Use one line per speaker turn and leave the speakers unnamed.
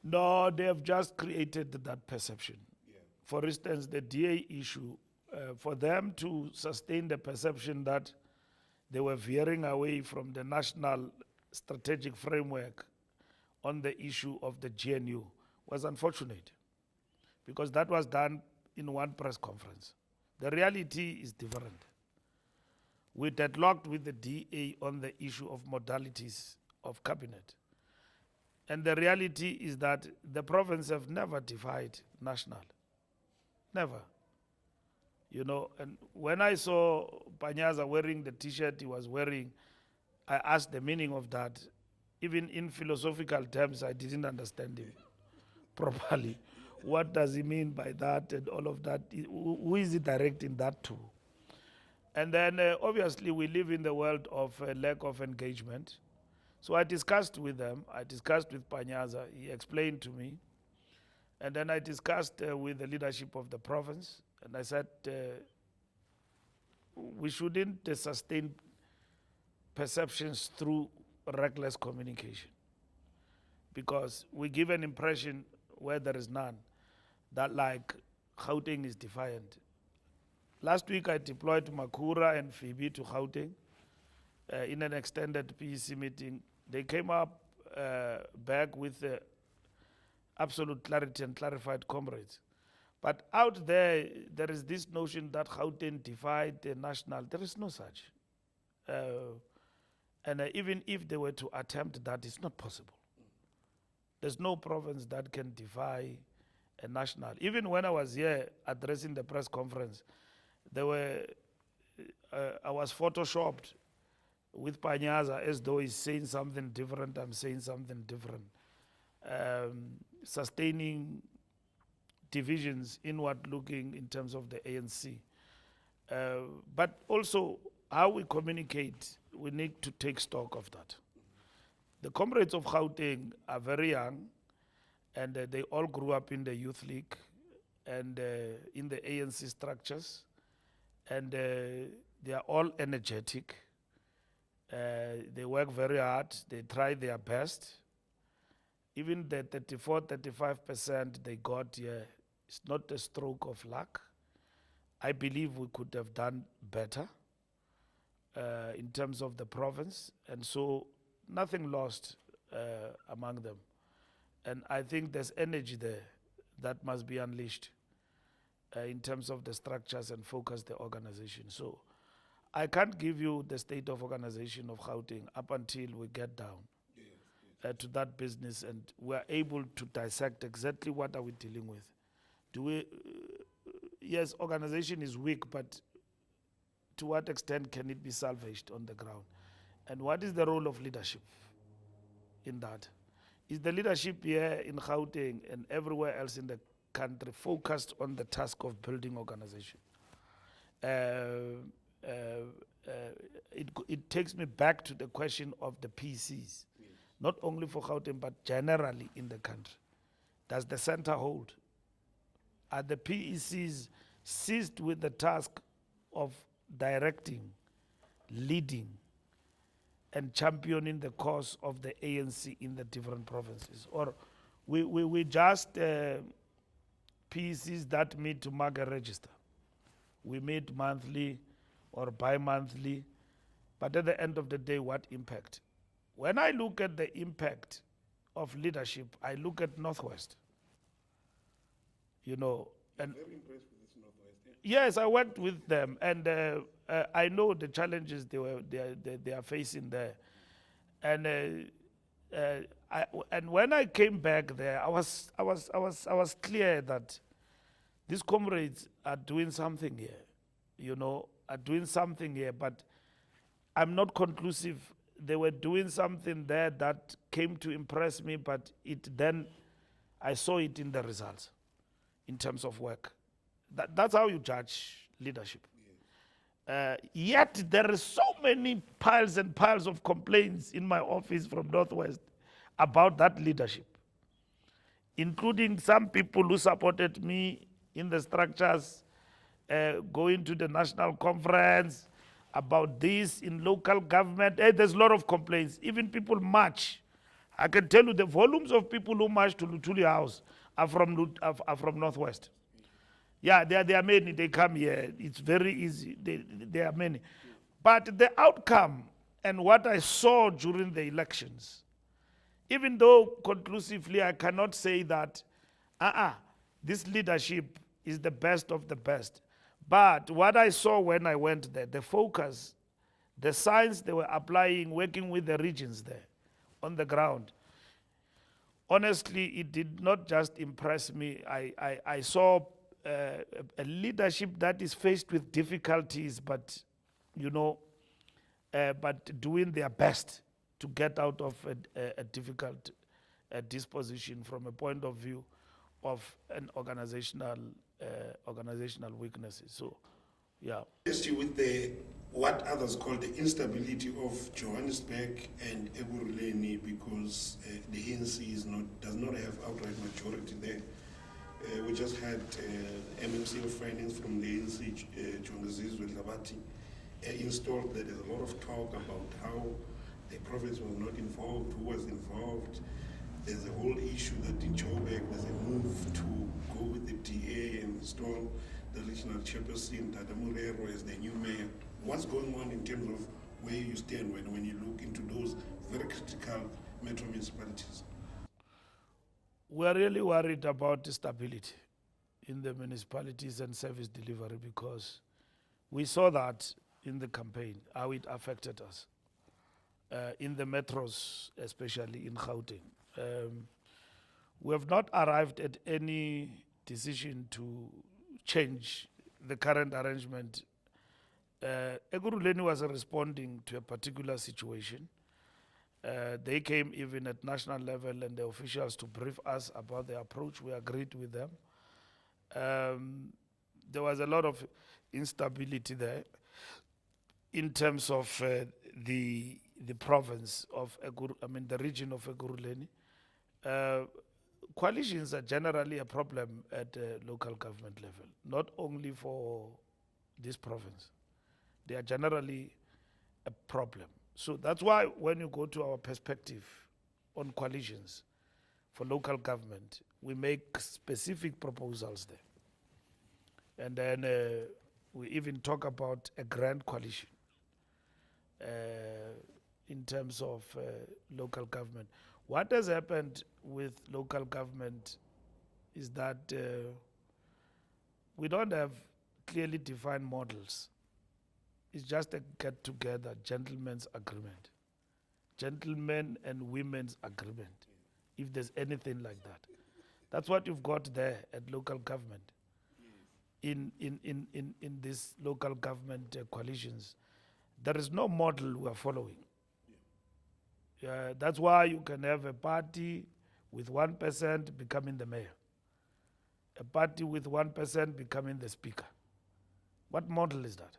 No, they have just created that perception. For instance, the DA issue, for them to sustain the perception that they were veering away from the national strategic framework on the issue of the GNU was unfortunate because that was done in one press conference. The reality is different. We deadlocked with the DA on the issue of modalities of cabinet. And the reality is that the province have never defied national. Never. You know, and when I saw Panyaza wearing the T-shirt he was wearing, I asked the meaning of that. Even in philosophical terms, I didn't understand him properly. What does he mean by that and all of that? Who is he directing that to? And then obviously we live in the world of lack of engagement. So I discussed with them. I discussed with Panyaza. He explained to me. And then I discussed with the leadership of the province. And I said, we shouldn't sustain perceptions through reckless communication. Because we give an impression where there is none, that like Gauteng is defiant. Last week I deployed Makura and Phoebe to Gauteng in an extended PEC meeting. They came up back with absolute clarity and clarified comrades. But out there, there is this notion that Gauteng defied the national. There is no such. And even if they were to attempt that, it's not possible. There's no province that can defy a national. Even when I was here addressing the press conference, there were, I was photoshopped with Panyaza as though he's saying something different, I'm saying something different. Sustaining divisions, inward looking in terms of the ANC. But also, how we communicate, we need to take stock of that. The comrades of Gauteng are very young, and they all grew up in the youth league and in the ANC structures, and they are all energetic. They work very hard, they try their best. Even the 34-35% they got here, it's not a stroke of luck. I believe we could have done better in terms of the province, and so nothing lost among them. And I think there's energy there that must be unleashed in terms of the structures and focus the organization. So I can't give you the state of organization of Gauteng up until we get down to that business and we're able to dissect exactly what are we dealing with. Do we, yes, organization is weak, but to what extent can it be salvaged on the ground? And what is the role of leadership in that? Is the leadership here in Gauteng and everywhere else in the country focused on the task of building organization? It takes me back to the question of the PCs, not only for Gauteng, but generally in the country. Does the center hold? Are the PECs seized with the task of directing, leading, and championing the cause of the ANC in the different provinces? Or we just PECs that meet to mark a register. We meet monthly or bi-monthly, but at the end of the day, what impact? When I look at the impact of leadership, I look at Northwest. You know, and
very impressed with this Northwest.
yes, I worked with them, and I know the challenges they are facing there, and and when I came back there, I was clear that these comrades are doing something here, you know, are doing something here, but I'm not conclusive. They were doing something there that came to impress me, but I saw it in the results in terms of work. That's how you judge leadership. Yet there are so many piles and piles of complaints in my office from Northwest about that leadership, including some people who supported me in the structures, going to the national conference about this in local government. There's a lot of complaints. Even people march I can tell you the volumes of people who march to Lutuli House are from are from Northwest. Yeah, there are many. They come here. It's very easy. There are many. But the outcome and what I saw during the elections, even though conclusively I cannot say that this leadership is the best of the best. But what I saw when I went there, the focus, the science they were applying, working with the regions there on the ground, honestly, it did not just impress me. I saw a leadership that is faced with difficulties, but but doing their best to get out of a difficult disposition from a point of view of an organizational weaknesses. So, yeah.
You with the what others call the instability of Johannesburg and Ekurhuleni, because the ANC does not have outright majority there. We just had MMC of Finance from the ANC, Jongazizwe Labati, installed. There is a lot of talk about how the province was not involved, who was involved. There's a whole issue that in Joburg there's a move to go with the DA and install the regional chairperson, Tata Murero, as the new mayor. What's going on in terms of where you stand when you look into those very critical metro municipalities?
We're really worried about the stability in the municipalities and service delivery, because we saw that in the campaign, how it affected us. In the metros, especially in Gauteng. We have not arrived at any decision to change the current arrangement. Ekurhuleni was responding to a particular situation. They came even at national level and the officials to brief us about the approach. We agreed with them. There was a lot of instability there in terms of the province of the region of Ekurhuleni. Coalitions are generally a problem at local government level, not only for this province. They are generally a problem. So that's why when you go to our perspective on coalitions for local government, we make specific proposals there. And then we even talk about a grand coalition in terms of local government. What has happened with local government is that we don't have clearly defined models. It's just a get-together, gentleman's agreement. Gentlemen and women's agreement, if there's anything like that. That's what you've got there at local government. In these local government coalitions, there is no model we are following. That's why you can have a party with 1% becoming the mayor, a party with 1% becoming the speaker. What model is that?